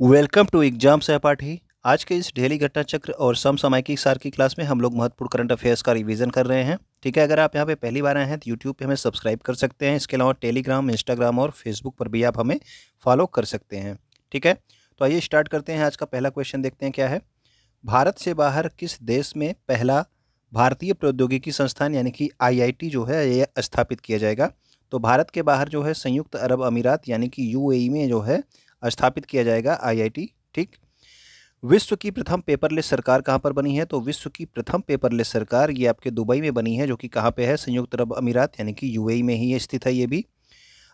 Welcome to exam सहपाठी। आज के इस डेली घटना चक्र और समसामयिकी सार की क्लास में हम लोग महत्वपूर्ण करंट अफेयर्स का रिवीजन कर रहे हैं। ठीक है, अगर आप यहाँ पे पहली बार आए हैं तो यूट्यूब पे हमें सब्सक्राइब कर सकते हैं। इसके अलावा टेलीग्राम, इंस्टाग्राम और फेसबुक पर भी आप हमें फॉलो कर सकते हैं। ठीक है, तो आइए स्टार्ट करते हैं। आज का पहला क्वेश्चन देखते हैं क्या है। भारत से बाहर किस देश में पहला भारतीय प्रौद्योगिकी संस्थान यानी कि IIT जो है ये स्थापित किया जाएगा। तो भारत के बाहर जो है संयुक्त अरब अमीरात यानी कि UAE में जो है स्थापित किया जाएगा IIT। ठीक। विश्व की प्रथम पेपरलेस सरकार कहाँ पर बनी है। तो विश्व की प्रथम पेपरलेस सरकार ये आपके दुबई में बनी है, जो कि कहाँ पे है, संयुक्त अरब अमीरात यानी कि UAE में ही स्थित है ये भी।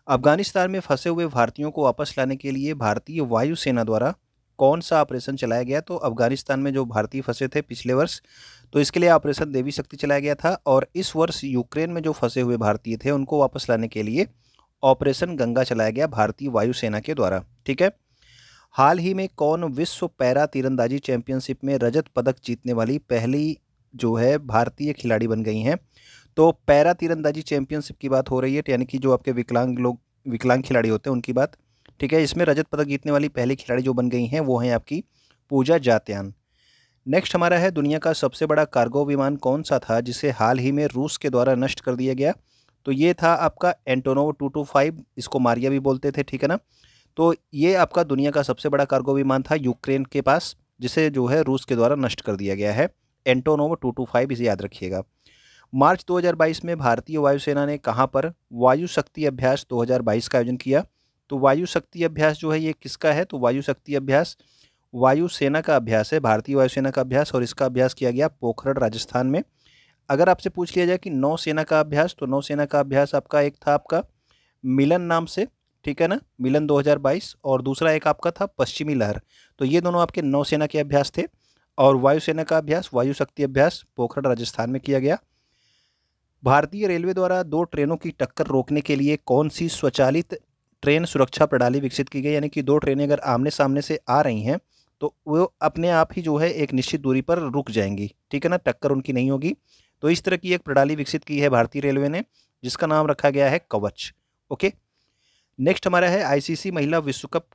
अफगानिस्तान में फंसे हुए भारतीयों को वापस लाने के लिए भारतीय वायुसेना द्वारा कौन सा ऑपरेशन चलाया गया। तो अफगानिस्तान में जो भारतीय फंसे थे पिछले वर्ष, तो इसके लिए ऑपरेशन देवी शक्ति चलाया गया था। और इस वर्ष यूक्रेन में जो फंसे हुए भारतीय थे उनको वापस लाने के लिए ऑपरेशन गंगा चलाया गया भारतीय वायुसेना के द्वारा। ठीक है। हाल ही में कौन विश्व पैरा तीरंदाजी चैंपियनशिप में रजत पदक जीतने वाली पहली जो है भारतीय खिलाड़ी बन गई हैं। तो पैरा तीरंदाजी चैंपियनशिप की बात हो रही है, यानी कि जो आपके विकलांग खिलाड़ी होते हैं उनकी बात। ठीक है, इसमें रजत पदक जीतने वाली पहली खिलाड़ी जो बन गई हैं वो हैं आपकी पूजा जात्यान। नेक्स्ट हमारा है, दुनिया का सबसे बड़ा कार्गो विमान कौन सा था जिसे हाल ही में रूस के द्वारा नष्ट कर दिया गया। तो ये था आपका एंटोनोव 225, इसको मारिया भी बोलते थे। ठीक है ना। तो ये आपका दुनिया का सबसे बड़ा कार्गो विमान था यूक्रेन के पास, जिसे जो है रूस के द्वारा नष्ट कर दिया गया है। एंटोनोव 225, इसे याद रखिएगा। मार्च 2022 में भारतीय वायुसेना ने कहां पर वायु शक्ति अभ्यास 2022 का आयोजन किया। तो वायु शक्ति अभ्यास जो है ये किसका है। तो वायु शक्ति अभ्यास वायुसेना का अभ्यास है, भारतीय वायुसेना का अभ्यास, और इसका अभ्यास किया गया पोखरण राजस्थान में। अगर आपसे पूछ लिया जाए कि नौसेना का अभ्यास, तो नौसेना का अभ्यास आपका एक था आपका मिलन नाम से, ठीक है ना, मिलन 2022, और दूसरा एक आपका था पश्चिमी लहर। तो ये दोनों आपके नौसेना के अभ्यास थे। और वायुसेना का अभ्यास वायु शक्ति अभ्यास पोखरण राजस्थान में किया गया। भारतीय रेलवे द्वारा दो ट्रेनों की टक्कर रोकने के लिए कौन सी स्वचालित ट्रेन सुरक्षा प्रणाली विकसित की गई। यानी कि दो ट्रेनें अगर आमने सामने से आ रही हैं तो वो अपने आप ही जो है एक निश्चित दूरी पर रुक जाएंगी। ठीक है ना, टक्कर उनकी नहीं होगी। तो इस तरह की एक प्रणाली विकसित की है भारतीय रेलवे ने, जिसका नाम रखा गया है कवच। ओके। नेक्स्ट हमारा है, ICC महिला विश्व कप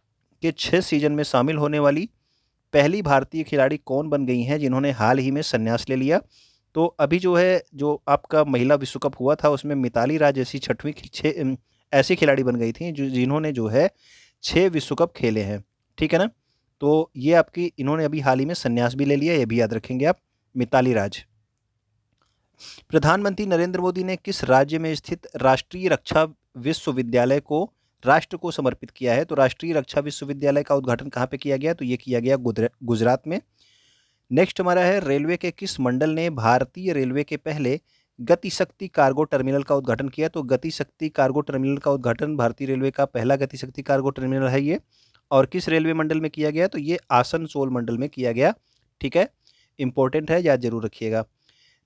के 6 सीजन में शामिल होने वाली पहली भारतीय खिलाड़ी कौन बन गई हैं जिन्होंने हाल ही में संन्यास ले लिया। तो अभी जो है जो आपका महिला विश्व कप हुआ था उसमें मिताली राज ऐसी ऐसी खिलाड़ी बन गई थी जिन्होंने जो है 6 विश्व कप खेले हैं। ठीक है ना। तो ये आपकी इन्होंने अभी हाल ही में संन्यास भी ले लिया, ये भी याद रखेंगे आप, मिताली राज। प्रधानमंत्री नरेंद्र मोदी ने किस राज्य में स्थित राष्ट्रीय रक्षा विश्वविद्यालय को राष्ट्र को समर्पित किया है। तो राष्ट्रीय रक्षा विश्वविद्यालय का उद्घाटन कहाँ पे किया गया। तो ये किया गया गुजरात में। नेक्स्ट हमारा है, रेलवे के किस मंडल ने भारतीय रेलवे के पहले गतिशक्ति कार्गो टर्मिनल का उद्घाटन किया। तो गतिशक्ति कार्गो टर्मिनल का उद्घाटन भारतीय रेलवे का पहला गतिशक्ति कार्गो टर्मिनल है ये, और किस रेलवे मंडल में किया गया। तो ये आसनसोल मंडल में किया गया। ठीक है, इंपॉर्टेंट है, याद जरूर रखिएगा।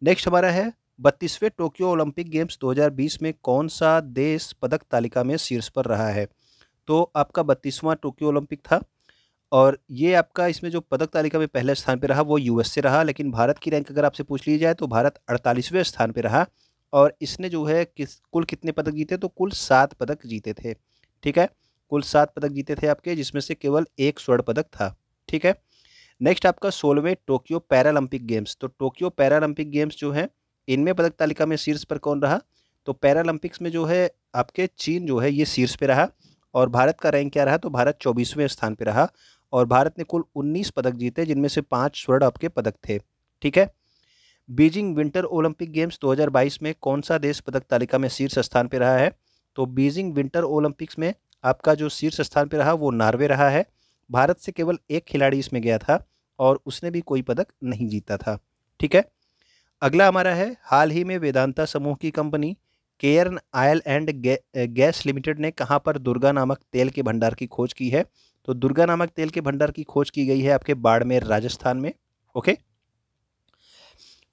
नेक्स्ट हमारा है, 32वें टोक्यो ओलंपिक गेम्स 2020 में कौन सा देश पदक तालिका में शीर्ष पर रहा है। तो आपका 32वां टोक्यो ओलंपिक था, और ये आपका इसमें जो पदक तालिका में पहले स्थान पे रहा वो US से रहा। लेकिन भारत की रैंक अगर आपसे पूछ ली जाए तो भारत 48वें स्थान पे रहा, और इसने जो है कुल कितने पदक जीते। तो कुल 7 पदक जीते थे। ठीक है, कुल 7 पदक जीते थे आपके, जिसमें से केवल एक स्वर्ण पदक था। ठीक है। नेक्स्ट आपका 16वें टोक्यो पैरालंपिक गेम्स। तो टोक्यो पैरालंपिक गेम्स जो है इनमें पदक तालिका में शीर्ष पर कौन रहा। तो पैरालंपिक्स में जो है आपके चीन जो है ये शीर्ष पे रहा, और भारत का रैंक क्या रहा। तो भारत 24वें स्थान पे रहा, और भारत ने कुल 19 पदक जीते, जिनमें से 5 स्वर्ण आपके पदक थे। ठीक है। बीजिंग विंटर ओलंपिक गेम्स 2022 में कौन सा देश पदक तालिका में शीर्ष स्थान पे रहा है। तो बीजिंग विंटर ओलंपिक्स में आपका जो शीर्ष स्थान पे रहा वो नॉर्वे रहा है। भारत से केवल एक खिलाड़ी इसमें गया था, और उसने भी कोई पदक नहीं जीता था। ठीक है। अगला हमारा है, हाल ही में वेदांता समूह की company Cairn oil and gas limited ने कहां पर दुर्गा नामक तेल के भंडार की खोज की है। तो दुर्गा नामक तेल के भंडार की खोज की गई है आपके बाड़मेर राजस्थान में। ओके।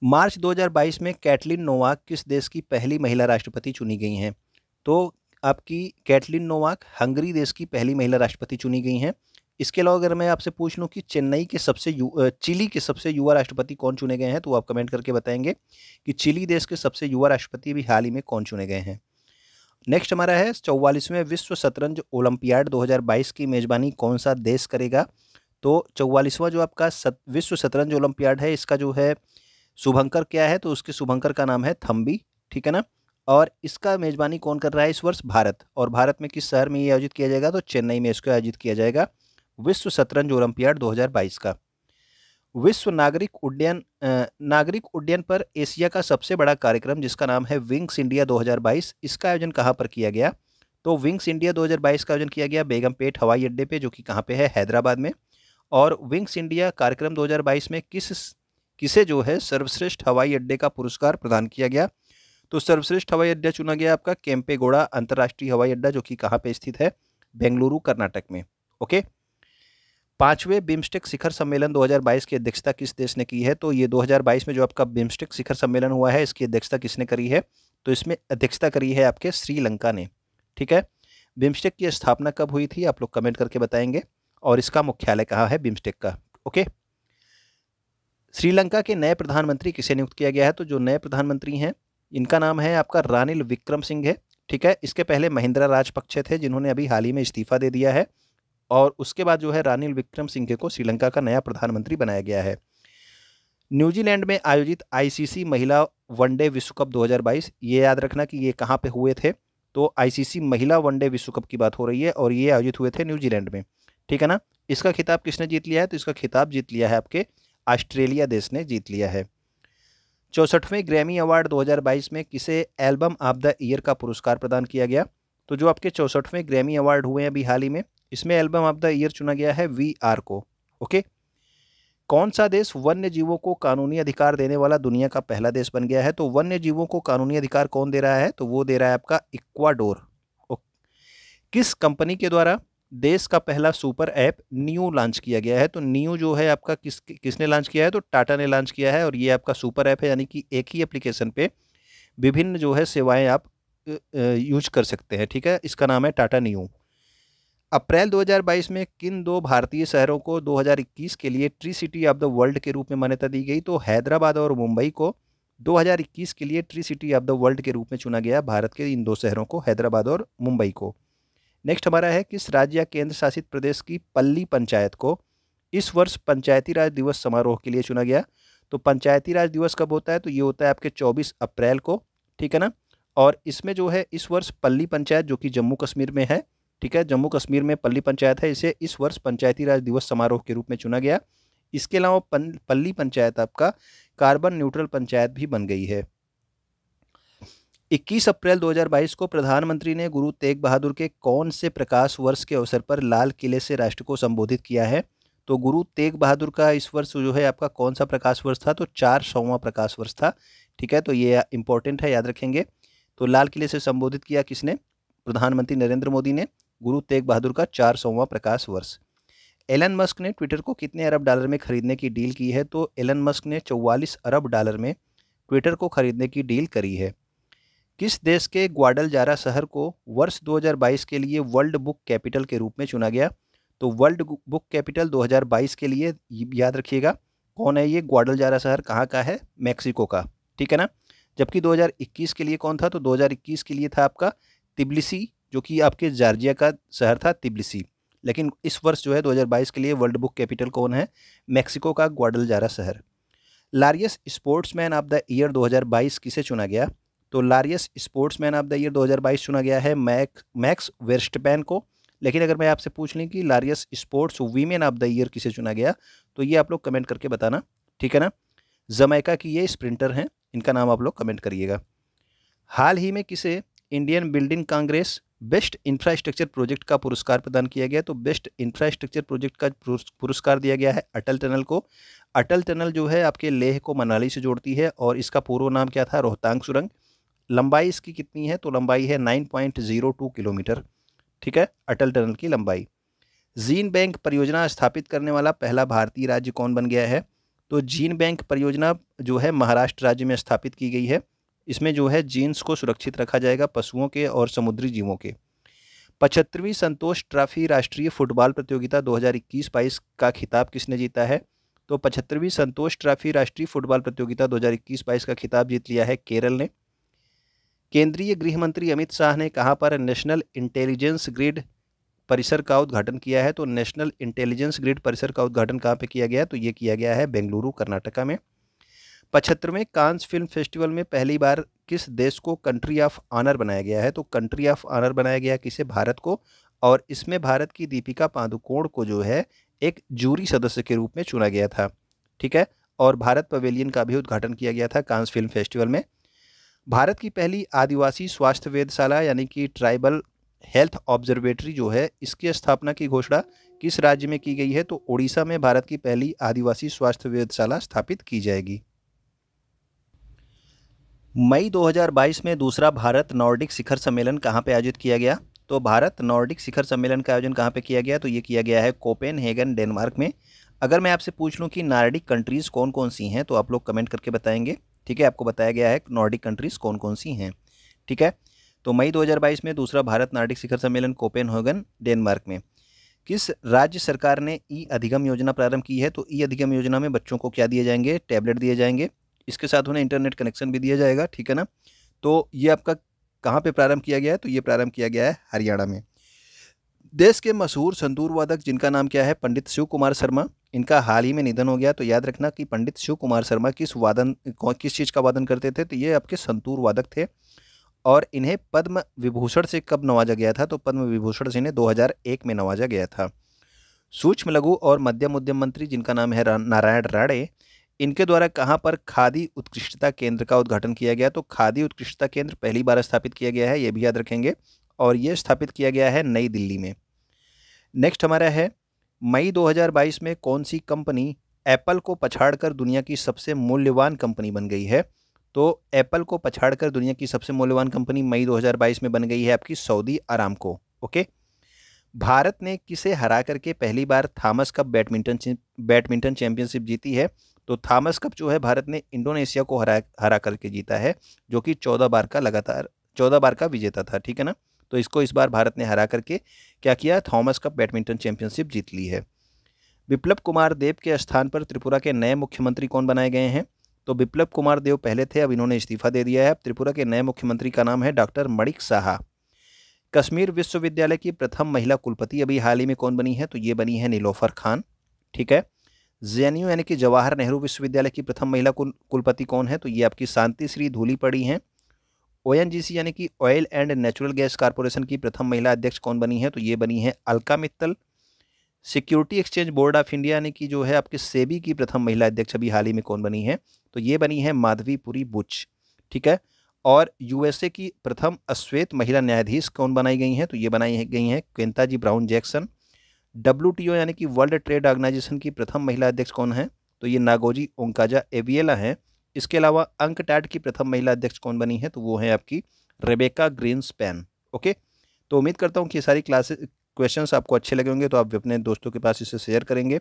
मार्च 2022 में कैटलिन नोवाक किस देश की पहली महिला राष्ट्रपति चुनी गई हैं। तो आपकी कैटलिन नोवाक हंगरी देश की पहली महिला राष्ट्रपति चुनी गई हैं। इसके अलावा अगर मैं आपसे पूछ लूँ कि चिली के सबसे युवा राष्ट्रपति कौन चुने गए हैं, तो आप कमेंट करके बताएंगे कि चिली देश के सबसे युवा राष्ट्रपति भी हाल ही में कौन चुने गए हैं। नेक्स्ट हमारा है, 44वें विश्व शतरंज ओलंपियाड 2022 की मेजबानी कौन सा देश करेगा। तो 44वां जो आपका विश्व शतरंज ओलंपियाड है, इसका जो है शुभंकर क्या है, तो उसके शुभंकर का नाम है थम्बी, ठीक है ना। और इसका मेज़बानी कौन कर रहा है इस वर्ष? भारत। और भारत में किस शहर में ये आयोजित किया जाएगा? तो चेन्नई में इसको आयोजित किया जाएगा, विश्व शतरंज ओलंपियाड 2022 का। विश्व नागरिक उड्डयन पर एशिया का सबसे बड़ा कार्यक्रम जिसका नाम है विंग्स इंडिया 2022, इसका आयोजन कहाँ पर किया गया? तो विंग्स इंडिया 2022 का आयोजन किया गया बेगमपेट हवाई अड्डे पे, जो कि कहाँ पे है? हैदराबाद में। और विंग्स इंडिया कार्यक्रम 2022 में किसे जो है सर्वश्रेष्ठ हवाई अड्डे का पुरस्कार प्रदान किया गया? तो सर्वश्रेष्ठ हवाई अड्डा चुना गया आपका केम्पेगौड़ा अंतर्राष्ट्रीय हवाई अड्डा, जो कि कहाँ पे स्थित है? बेंगलुरु, कर्नाटक में। ओके। 5वें बिम्स्टेक शिखर सम्मेलन 2022 की अध्यक्षता किस देश ने की है? तो ये 2022 में जो आपका बिम्स्टेक शिखर सम्मेलन हुआ है, इसकी अध्यक्षता किसने करी है? तो इसमें अध्यक्षता करी है आपके श्रीलंका ने, ठीक है। बिम्स्टेक की स्थापना कब हुई थी? आप लोग कमेंट करके बताएंगे। और इसका मुख्यालय कहाँ है बिम्स्टेक का? ओके। श्रीलंका के नए प्रधानमंत्री किसे नियुक्त किया गया है? तो जो नए प्रधानमंत्री हैं, इनका नाम है आपका रानिल विक्रमसिंघे, ठीक है। इसके पहले महिंद्रा राजपक्षे थे, जिन्होंने अभी हाल ही में इस्तीफा दे दिया है। और उसके बाद जो है रानिल विक्रमसिंघे को श्रीलंका का नया प्रधानमंत्री बनाया गया है। न्यूजीलैंड में आयोजित आईसीसी महिला वनडे विश्व कप 2022, ये याद रखना कि ये कहाँ पे हुए थे? तो आईसीसी महिला वनडे विश्व कप की बात हो रही है, और ये आयोजित हुए थे न्यूजीलैंड में, ठीक है ना। इसका खिताब किसने जीत लिया है? तो इसका खिताब जीत लिया है आपके ऑस्ट्रेलिया देश ने जीत लिया है। 64वें ग्रैमी अवार्ड 2022 में किसे एल्बम ऑफ द ईयर का पुरस्कार प्रदान किया गया? तो जो आपके 64वें ग्रैमी अवार्ड हुए हैं अभी हाल ही में, इसमें एल्बम ऑफ द ईयर चुना गया है VR को। ओके। कौन सा देश वन्य जीवों को कानूनी अधिकार देने वाला दुनिया का पहला देश बन गया है? तो वन्य जीवों को कानूनी अधिकार कौन दे रहा है? तो वो दे रहा है आपका इक्वाडोर। किस कंपनी के द्वारा देश का पहला सुपर ऐप न्यू लॉन्च किया गया है? तो न्यू जो है आपका किसने लॉन्च किया है? तो टाटा ने लॉन्च किया है, और ये आपका सुपर ऐप है, यानी कि एक ही एप्लीकेशन पे विभिन्न जो है सेवाएं आप यूज कर सकते हैं, ठीक है। इसका नाम है टाटा न्यू। अप्रैल 2022 में किन दो भारतीय शहरों को 2021 के लिए tree city of the world के रूप में मान्यता दी गई? तो हैदराबाद और मुंबई को 2021 के लिए tree city of the world के रूप में चुना गया, भारत के इन दो शहरों को, हैदराबाद और मुंबई को। नेक्स्ट हमारा है, किस राज्य या केंद्र शासित प्रदेश की पल्ली पंचायत को इस वर्ष पंचायती राज दिवस समारोह के लिए चुना गया? तो पंचायती राज दिवस कब होता है? तो ये होता है आपके 24 अप्रैल को, ठीक है ना। और इसमें जो है इस वर्ष पल्ली पंचायत, जो कि जम्मू कश्मीर में है, ठीक है, जम्मू कश्मीर में पल्ली पंचायत है, इसे इस वर्ष पंचायती राज दिवस समारोह के रूप में चुना गया। इसके अलावा पल्ली पंचायत आपका कार्बन न्यूट्रल पंचायत भी बन गई है। 21 अप्रैल 2022 को प्रधानमंत्री ने गुरु तेग बहादुर के कौन से प्रकाश वर्ष के अवसर पर लाल किले से राष्ट्र को संबोधित किया है? तो गुरु तेग बहादुर का इस वर्ष जो है आपका कौन सा प्रकाश वर्ष था? तो 400वां प्रकाश वर्ष था, ठीक है। तो ये इंपॉर्टेंट है, याद रखेंगे। तो लाल किले से संबोधित किया किसने? प्रधानमंत्री नरेंद्र मोदी ने, गुरु तेग बहादुर का 400वां प्रकाश वर्ष। एलन मस्क ने ट्विटर को कितने अरब डॉलर में खरीदने की डील की है? तो एलन मस्क ने 44 अरब डॉलर में ट्विटर को खरीदने की डील करी है। किस देश के ग्वाडलजारा शहर को वर्ष 2022 के लिए वर्ल्ड बुक कैपिटल के रूप में चुना गया? तो वर्ल्ड बुक कैपिटल 2022 के लिए याद रखिएगा कौन है ये? ग्वाडलजारा शहर कहाँ का है? मैक्सिको का, ठीक है ना। जबकि 2021 के लिए कौन था? तो 2021 के लिए था आपका तिब्लिसी, जो कि आपके जॉर्जिया का शहर था तिब्लिसी। लेकिन इस वर्ष जो है 2022 के लिए वर्ल्ड बुक कैपिटल कौन है? मैक्सिको का ग्वाडलजारा शहर। लारियस स्पोर्ट्समैन ऑफ द ईयर 2022 किसे चुना गया? तो लारियस स्पोर्ट्समैन ऑफ द ईयर 2022 चुना गया है मैक्स वेर्स्टपैन को। लेकिन अगर मैं आपसे पूछ लूँ कि Laureus sports women of the year किसे चुना गया, तो ये आप लोग कमेंट करके बताना, ठीक है ना। जमैका की ये स्प्रिंटर हैं, इनका नाम आप लोग कमेंट करिएगा। हाल ही में किसे Indian building Congress best infrastructure project का पुरस्कार प्रदान किया गया? तो बेस्ट इंफ्रास्ट्रक्चर प्रोजेक्ट का पुरस्कार दिया गया है अटल टनल को। अटल टनल जो है आपके लेह को मनाली से जोड़ती है, और इसका पूर्व नाम क्या था? रोहतांग सुरंग। लंबाई इसकी कितनी है? तो लंबाई है 9.02 किलोमीटर, ठीक है, अटल टनल की लंबाई। जीन बैंक परियोजना स्थापित करने वाला पहला भारतीय राज्य कौन बन गया है? तो जीन बैंक परियोजना जो है महाराष्ट्र राज्य में स्थापित की गई है। इसमें जो है जीन्स को सुरक्षित रखा जाएगा पशुओं के और समुद्री जीवों के। 75वीं संतोष ट्रॉफी राष्ट्रीय फुटबॉल प्रतियोगिता 2021-22 का खिताब किसने जीता है? तो 75वीं संतोष ट्रॉफी राष्ट्रीय फुटबॉल प्रतियोगिता 2021-22 का खिताब जीत लिया है केरल ने। केंद्रीय गृह मंत्री अमित शाह ने कहां पर नेशनल इंटेलिजेंस ग्रिड परिसर का उद्घाटन किया है? तो नेशनल इंटेलिजेंस ग्रिड परिसर का उद्घाटन कहाँ पे किया गया है? तो ये किया गया है बेंगलुरु, कर्नाटका में। 75वें कांस फिल्म फेस्टिवल में पहली बार किस देश को कंट्री ऑफ ऑनर बनाया गया है? तो कंट्री ऑफ ऑनर बनाया गया किसे? भारत को। और इसमें भारत की दीपिका पादुकोण को जो है एक जूरी सदस्य के रूप में चुना गया था, ठीक है। और भारत पवेलियन का भी उद्घाटन किया गया था कांस फिल्म फेस्टिवल में। भारत की पहली आदिवासी स्वास्थ्य वेधशाला यानी कि ट्राइबल हेल्थ ऑब्जर्वेटरी जो है, इसकी स्थापना की घोषणा किस राज्य में की गई है? तो उड़ीसा में भारत की पहली आदिवासी स्वास्थ्य वेधशाला स्थापित की जाएगी। मई 2022 में दूसरा भारत नॉर्डिक शिखर सम्मेलन कहाँ पे आयोजित किया गया? तो भारत नॉर्डिक शिखर सम्मेलन का आयोजन कहाँ पे किया गया? तो ये किया गया है कोपेनहेगन, डेनमार्क में। अगर मैं आपसे पूछ लूँ कि नॉर्डिक कंट्रीज़ कौन कौन सी हैं, तो आप लोग कमेंट करके बताएंगे, ठीक है। आपको बताया गया है नॉर्डिक कंट्रीज़ कौन कौन सी हैं, ठीक है। तो मई 2022 में दूसरा भारत नॉर्डिक शिखर सम्मेलन कोपेनहेगन, डेनमार्क में। किस राज्य सरकार ने ई अधिगम योजना प्रारंभ की है? तो ई अधिगम योजना में बच्चों को क्या दिए जाएंगे? टैबलेट दिए जाएंगे, इसके साथ उन्हें इंटरनेट कनेक्शन भी दिया जाएगा, ठीक है ना। तो ये आपका कहाँ पे प्रारंभ किया गया है? तो ये प्रारंभ किया गया है हरियाणा में। देश के मशहूर संतूर वादक जिनका नाम क्या है? पंडित शिव कुमार शर्मा। इनका हाल ही में निधन हो गया। तो याद रखना कि पंडित शिव कुमार शर्मा किस चीज़ का वादन करते थे? तो ये आपके संतूर वादक थे। और इन्हें पद्म विभूषण से कब नवाजा गया था? तो पद्म विभूषण से इन्हें 2001 में नवाजा गया था। सूक्ष्म लघु और मध्यम उद्यम मंत्री जिनका नाम है नारायण राणे, इनके द्वारा कहाँ पर खादी उत्कृष्टता केंद्र का उद्घाटन किया गया? तो खादी उत्कृष्टता केंद्र पहली बार स्थापित किया गया है, ये भी याद रखेंगे। और ये स्थापित किया गया है नई दिल्ली में। नेक्स्ट हमारा है मई 2022 में कौन सी कंपनी एप्पल को पछाड़कर दुनिया की सबसे मूल्यवान कंपनी बन गई है? तो एप्पल को पछाड़कर दुनिया की सबसे मूल्यवान कंपनी मई 2022 में बन गई है आपकी सऊदी अरामको, ओके। भारत ने किसे हरा करके पहली बार थॉमस कप बैडमिंटन चैंपियनशिप जीती है? तो थॉमस कप जो है भारत ने इंडोनेशिया को हरा करके जीता है, जो कि 14 बार का विजेता था, ठीक है ना। तो इसको इस बार भारत ने हरा करके क्या किया? थॉमस कप बैडमिंटन चैंपियनशिप जीत ली है। बिप्लब कुमार देब के स्थान पर त्रिपुरा के नए मुख्यमंत्री कौन बनाए गए हैं? तो बिप्लब कुमार देब पहले थे, अब इन्होंने इस्तीफा दे दिया है। अब त्रिपुरा के नए मुख्यमंत्री का नाम है डॉक्टर मणिक साहा। कश्मीर विश्वविद्यालय की प्रथम महिला कुलपति अभी हाल ही में कौन बनी है? तो ये बनी है नीलोफर खान, ठीक है। जेएनयू यानी कि जवाहर नेहरू विश्वविद्यालय की प्रथम महिला कुलपति कौन है? तो ये आपकी शांति श्री धूलीपड़ी हैं। ओएनजीसी यानी कि oil and natural gas corporation की प्रथम महिला अध्यक्ष कौन बनी है? तो ये बनी है Alka Mittal. Security exchange board of India यानी कि जो है आपके सेबी की प्रथम महिला अध्यक्ष अभी हाल ही में कौन बनी है? तो ये बनी है माधवी पुरी बुच, ठीक है। और यूएसए की प्रथम अश्वेत महिला न्यायाधीश कौन बनाई गई हैं? तो ये बनाई गई हैं क्वेंताजी ब्राउन जैक्सन। WTO यानी कि वर्ल्ड ट्रेड ऑर्गेनाइजेशन की प्रथम महिला अध्यक्ष कौन है? तो ये नागोजी ओंकाजा एवियला हैं। इसके अलावा अंकटैड की प्रथम महिला अध्यक्ष कौन बनी है? तो वो है आपकी रेबेका ग्रीनस्पैन, ओके। तो उम्मीद करता हूँ कि ये सारी क्वेश्चंस आपको अच्छे लगे होंगे, तो आप अपने दोस्तों के पास इसे शेयर करेंगे।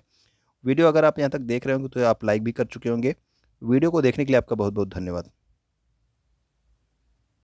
वीडियो अगर आप यहाँ तक देख रहे होंगे तो आप लाइक भी कर चुके होंगे। वीडियो को देखने के लिए आपका बहुत बहुत धन्यवाद।